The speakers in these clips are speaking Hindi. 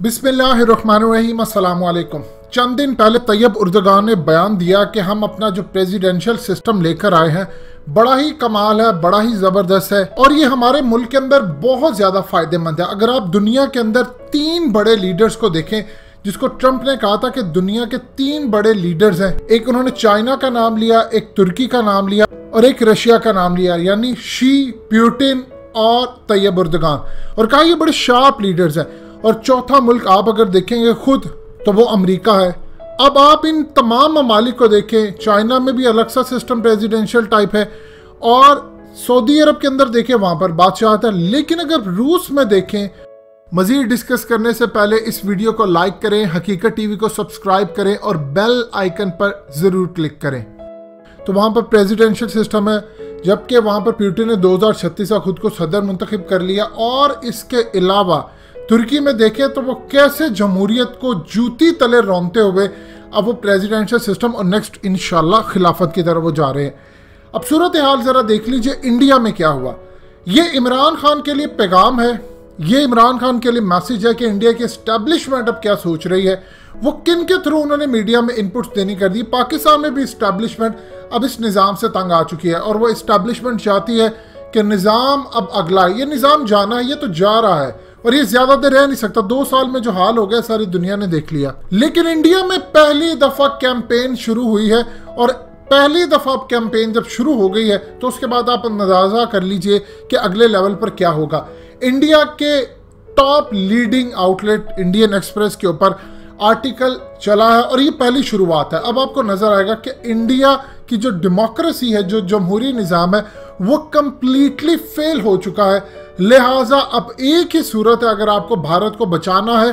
बिस्मिल्लाहिर्रहमानिर्रहीम, अस्सलाम वालेकुम। चंद दिन पहले तैयब उर्दगान ने बयान दिया कि हम अपना जो प्रेसिडेंशियल सिस्टम लेकर आए हैं बड़ा ही कमाल है, बड़ा ही ज़बरदस्त है और ये हमारे मुल्क के अंदर बहुत ज़्यादा फ़ायदेमंद है। अगर आप दुनिया के अंदर 3 बड़े लीडर्स को देखें, जिसको ट्रंप ने कहा था कि दुनिया के 3 बड़े लीडर्स हैं, एक उन्होंने चाइना का नाम लिया, एक तुर्की का नाम लिया और एक रशिया का नाम लिया, यानी शी, पुतिन और तैयब उर्दगान, और कहा ये बड़े शार्प लीडर्स हैं। और चौथा मुल्क आप अगर देखेंगे खुद तो वो अमेरिका है। अब आप इन तमाम ममालिक को देखें, चाइना में भी अलग सा सिस्टम प्रेसिडेंशियल टाइप है और सऊदी अरब के अंदर देखें वहाँ पर बादशाह है। लेकिन अगर रूस में देखें, मज़ीद डिस्कस करने से पहले इस वीडियो को लाइक करें, हकीकत टीवी को सब्सक्राइब करें और बेल आइकन पर ज़रूर क्लिक करें। तो वहाँ पर प्रेसिडेंशियल सिस्टम है, जबकि वहाँ पर पुतिन ने 2036 का खुद को सदर मुंतखब कर लिया। और इसके अलावा तुर्की में देखें तो वो कैसे जमहूरियत को जूती तले रौंदते हुए अब वो प्रेसिडेंशियल सिस्टम और नेक्स्ट इंशाल्लाह खिलाफत की तरफ वो जा रहे हैं। अब सूरत हाल ज़रा देख लीजिए इंडिया में क्या हुआ। ये इमरान खान के लिए पैगाम है, ये इमरान खान के लिए मैसेज है कि इंडिया की इस्टेब्लिशमेंट अब क्या सोच रही है, वो किन के थ्रू उन्होंने मीडिया में इनपुट्स देनी कर दी। पाकिस्तान में भी इस्टेब्लिशमेंट अब इस निज़ाम से तंग आ चुकी है और वो इस्टेब्लिशमेंट चाहती है कि निज़ाम अब अगला, ये निज़ाम जाना है, ये तो जा रहा है और ये ज्यादा देर रह नहीं सकता। 2 साल में जो हाल हो गया सारी दुनिया ने देख लिया। लेकिन इंडिया में पहली दफा कैंपेन शुरू हुई है और पहली दफा कैंपेन जब शुरू हो गई है तो उसके बाद आप अंदाजा कर लीजिए कि अगले लेवल पर क्या होगा। इंडिया के top leading outlet Indian express के ऊपर आर्टिकल चला है और ये पहली शुरुआत है। अब आपको नजर आएगा कि इंडिया की जो डेमोक्रेसी है, जो जमहूरी निज़ाम है, वो कंप्लीटली फेल हो चुका है। लिहाजा अब एक ही सूरत है, अगर आपको भारत को बचाना है,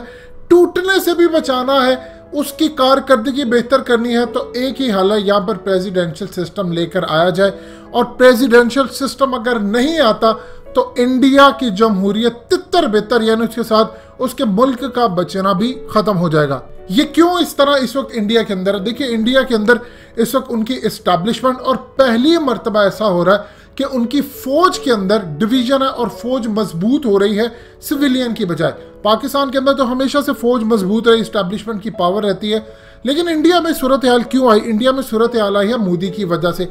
टूटने से भी बचाना है, उसकी कारकर्दगी बेहतर करनी है, तो एक ही हल है, यहाँ पर प्रेसिडेंशियल सिस्टम लेकर आया जाए। और प्रेसिडेंशियल सिस्टम अगर नहीं आता तो इंडिया की जमहूरियत तितर बेतर, यानी उसके साथ उसके मुल्क का बचना भी खत्म हो जाएगा। ये क्यों इस तरह इस वक्त इंडिया के अंदर, देखिए इंडिया के अंदर इस वक्त उनकी एस्टैब्लिशमेंट और पहली मर्तबा ऐसा हो रहा है कि उनकी फौज के अंदर डिवीजन है और फौज मजबूत हो रही है सिविलियन की बजाय। पाकिस्तान के अंदर तो हमेशा से फौज मजबूत रही, एस्टैब्लिशमेंट की पावर रहती है, लेकिन इंडिया में सूरत हाल क्यों आई? इंडिया में सूरत हाल आई है मोदी की वजह से।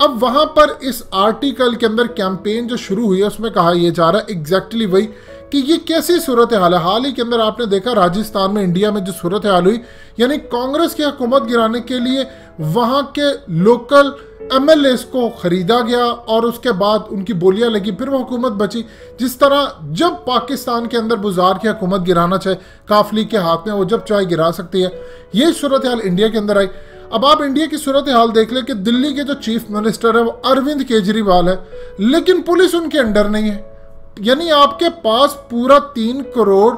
अब वहां पर इस आर्टिकल के अंदर कैंपेन जो शुरू हुई है उसमें कहा यह जा रहा है एग्जैक्टली वही कि ये कैसी सूरत हाल है। हाल ही के अंदर आपने देखा राजस्थान में इंडिया में जो सूरत हाल हुई, यानी कांग्रेस की हुकूमत गिराने के लिए वहां के लोकल MLAs को खरीदा गया और उसके बाद उनकी बोलियां लगी, फिर वो हुकूमत बची। जिस तरह जब पाकिस्तान के अंदर बुज़ार की हुकूमत गिराना चाहे, काफली के हाथ में, वो जब चाहे गिरा सकती है। ये सूरत हाल इंडिया के अंदर आई। अब आप इंडिया की सूरत हाल देख लें कि दिल्ली के जो चीफ मिनिस्टर है वो अरविंद केजरीवाल है, लेकिन पुलिस उनके अंडर नहीं है। यानी आपके पास पूरा 3 करोड़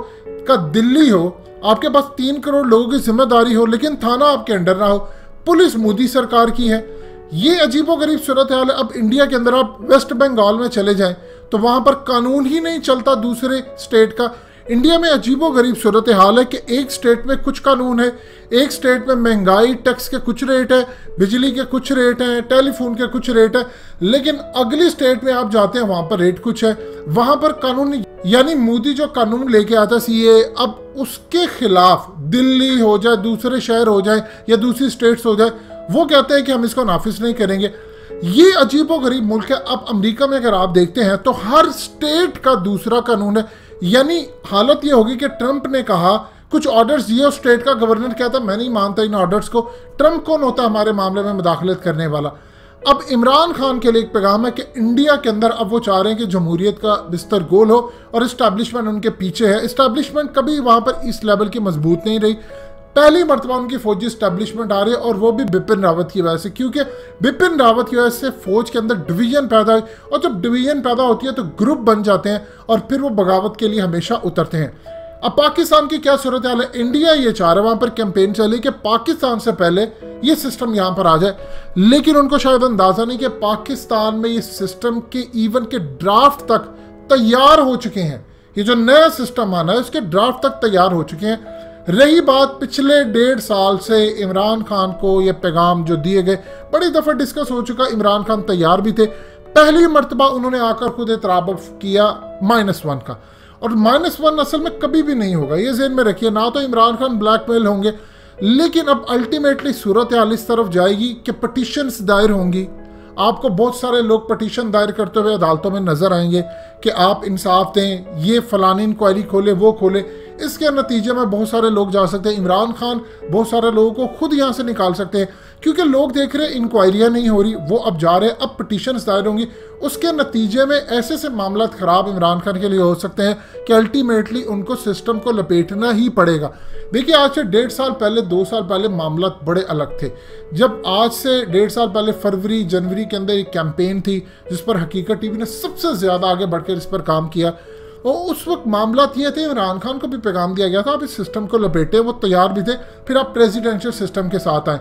का दिल्ली हो, आपके पास 3 करोड़ लोगों की जिम्मेदारी हो, लेकिन थाना आपके अंडर ना हो, पुलिस मोदी सरकार की है। ये अजीबोगरीब सूरत हाल है। अब इंडिया के अंदर आप वेस्ट बंगाल में चले जाएं तो वहां पर कानून ही नहीं चलता दूसरे स्टेट का। इंडिया में अजीबोगरीब सूरत हाल है कि एक स्टेट में कुछ कानून है, एक स्टेट में महंगाई टैक्स के कुछ रेट है, बिजली के कुछ रेट हैं, टेलीफोन के कुछ रेट है, लेकिन अगली स्टेट में आप जाते हैं वहां पर रेट कुछ है, वहां पर कानून नहीं। यानी मोदी जो कानून लेके आता CAA, अब उसके खिलाफ दिल्ली हो जाए, दूसरे शहर हो जाए या दूसरी स्टेट्स हो जाए, वो कहते हैं कि हम इसको नाफिज नहीं करेंगे। ये अजीबोगरीब मुल्क है। अब अमेरिका में अगर आप देखते हैं तो हर स्टेट का दूसरा कानून है। यानी हालत ये होगी कि ट्रंप ने कहा कुछ ऑर्डर्स दिए और स्टेट का गवर्नर कहता मैं नहीं मानता इन ऑर्डर्स को। ट्रंप कौन होता है हमारे मामले में मुदाखलत करने वाला? अब इमरान खान के लिए एक पैगाम है कि इंडिया के अंदर अब वो चाह रहे हैं कि जमहूरियत का बिस्तर गोल हो और इस्टेब्लिशमेंट उनके पीछे है। इस्टेब्लिशमेंट कभी वहां पर इस लेवल की मजबूत नहीं रही। पहली मर्तबा उनकी फौजी इस्टेब्लिशमेंट आ रही है और वो भी बिपिन रावत की वजह से, क्योंकि बिपिन रावत की वजह से फौज के अंदर डिवीजन पैदा हुई और जब डिवीजन पैदा होती है तो ग्रुप बन जाते हैं और फिर वो बगावत के लिए हमेशा उतरते हैं। अब पाकिस्तान की क्या सूरत हाल है? इंडिया ये चाह रहा है, वहां पर कैंपेन चली कि पाकिस्तान से पहले ये सिस्टम यहाँ पर आ जाए, लेकिन उनको शायद अंदाजा नहीं कि पाकिस्तान में ये सिस्टम के इवन के ड्राफ्ट तक तैयार हो चुके हैं। ये जो नया सिस्टम आना है उसके ड्राफ्ट तक तैयार हो चुके हैं। रही बात पिछले 1.5 साल से इमरान खान को ये पैगाम जो दिए गए, बड़ी दफ़ा डिस्कस हो चुका, इमरान खान तैयार भी थे। पहली मर्तबा उन्होंने आकर खुद एतराफ़ किया -1 का और -1 असल में कभी भी नहीं होगा, ये ज़हन में रखिए। ना तो इमरान खान ब्लैकमेल होंगे, लेकिन अब अल्टीमेटली सूरत हाल इस तरफ जाएगी कि पटिशन्स दायर होंगी। आपको बहुत सारे लोग पटिशन दायर करते हुए अदालतों में नजर आएंगे कि आप इंसाफ दें, ये फलानी इंक्वायरी खोले, वो खोले। इसके नतीजे में बहुत सारे लोग जा सकते हैं। इमरान खान बहुत सारे लोगों को खुद यहाँ से निकाल सकते हैं, क्योंकि लोग देख रहे हैं इंक्वायरियाँ नहीं हो रही, वो अब जा रहे हैं, अब पटिशन्स दायर होंगी। उसके नतीजे में ऐसे से मामला खराब इमरान खान के लिए हो सकते हैं कि अल्टीमेटली उनको सिस्टम को लपेटना ही पड़ेगा। देखिए, आज से 1.5 साल पहले, 2 साल पहले मामला बड़े अलग थे। जब आज से 1.5 साल पहले फरवरी जनवरी के अंदर एक कैंपेन थी जिस पर हकीकत टीवी ने सबसे ज़्यादा आगे बढ़कर इस पर काम किया, और उस वक्त मामला ये थे, इमरान खान को भी पैगाम दिया गया था आप इस सिस्टम को लपेटे, वो तैयार भी थे, फिर आप प्रेसिडेंशियल सिस्टम के साथ आए।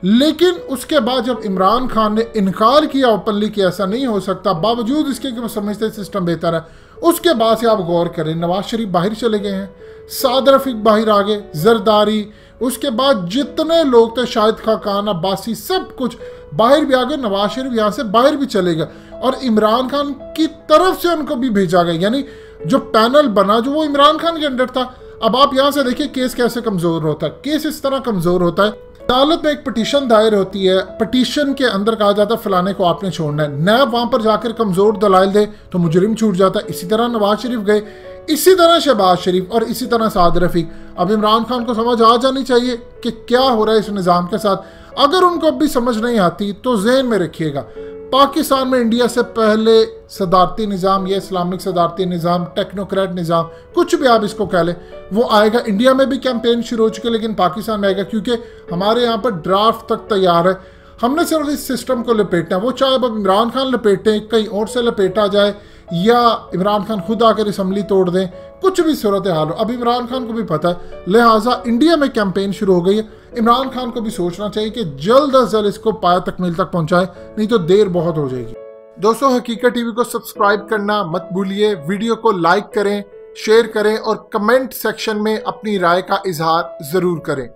लेकिन उसके बाद जब इमरान खान ने इनकार किया ओपनली कि ऐसा नहीं हो सकता, बावजूद इसके कि वो समझते सिस्टम बेहतर है, उसके बाद से आप गौर करें, नवाज शरीफ बाहर चले गए हैं, साद रफीक बाहर आ गए, जरदारी, उसके बाद जितने लोग थे, शाहिद खाकान, अब्बासी, सब कुछ बाहर भी आ गए। नवाज शरीफ यहाँ से बाहर भी चले गए और इमरान खान की तरफ से उनको भी भेजा गया, यानी जो पैनल बना जो वो इमरान खान के अंडर था। अब आप यहाँ से देखिए केस कैसे कमजोर होता है। केस इस तरह कमजोर होता है, अदालत में एक पिटीशन दायर होती है, पिटीशन के अंदर कहा जाता है फलाने को आपने छोड़ना है, नैब वहां पर जाकर कमजोर दलाइल दे तो मुजरिम छूट जाता है। इसी तरह नवाज शरीफ गए, इसी तरह शहबाज शरीफ और इसी तरह साद रफीक। अब इमरान खान को समझ आ जानी चाहिए कि क्या हो रहा है इस निज़ाम के साथ। अगर उनको अब भी समझ नहीं आती तो जहन में रखिएगा, पाकिस्तान में इंडिया से पहले सदारती निज़ाम या इस्लामिक सदारती निज़ाम, टेक्नोक्रेट निज़ाम, कुछ भी आप इसको कह लें, वो आएगा। इंडिया में भी कैंपेन शुरू हो चुके, लेकिन पाकिस्तान में आएगा, क्योंकि हमारे यहाँ पर ड्राफ्ट तक तैयार है। हमने सिर्फ इस सिस्टम को लपेटना है। वो चाहे अब इमरान खान लपेटें, कहीं और से लपेटा जाए, या इमरान खान खुद आकर असम्बली तोड़ दें, कुछ भी सूरत हाल हो, अब इमरान खान को भी पता है। लिहाजा इंडिया में कैंपेन शुरू हो गई है। इमरान खान को भी सोचना चाहिए कि जल्द अज जल्द इसको पाया तकमील तक पहुंचाए, नहीं तो देर बहुत हो जाएगी। दोस्तों, हकीकत टीवी को सब्सक्राइब करना मत भूलिए, वीडियो को लाइक करें, शेयर करें और कमेंट सेक्शन में अपनी राय का इजहार जरूर करें।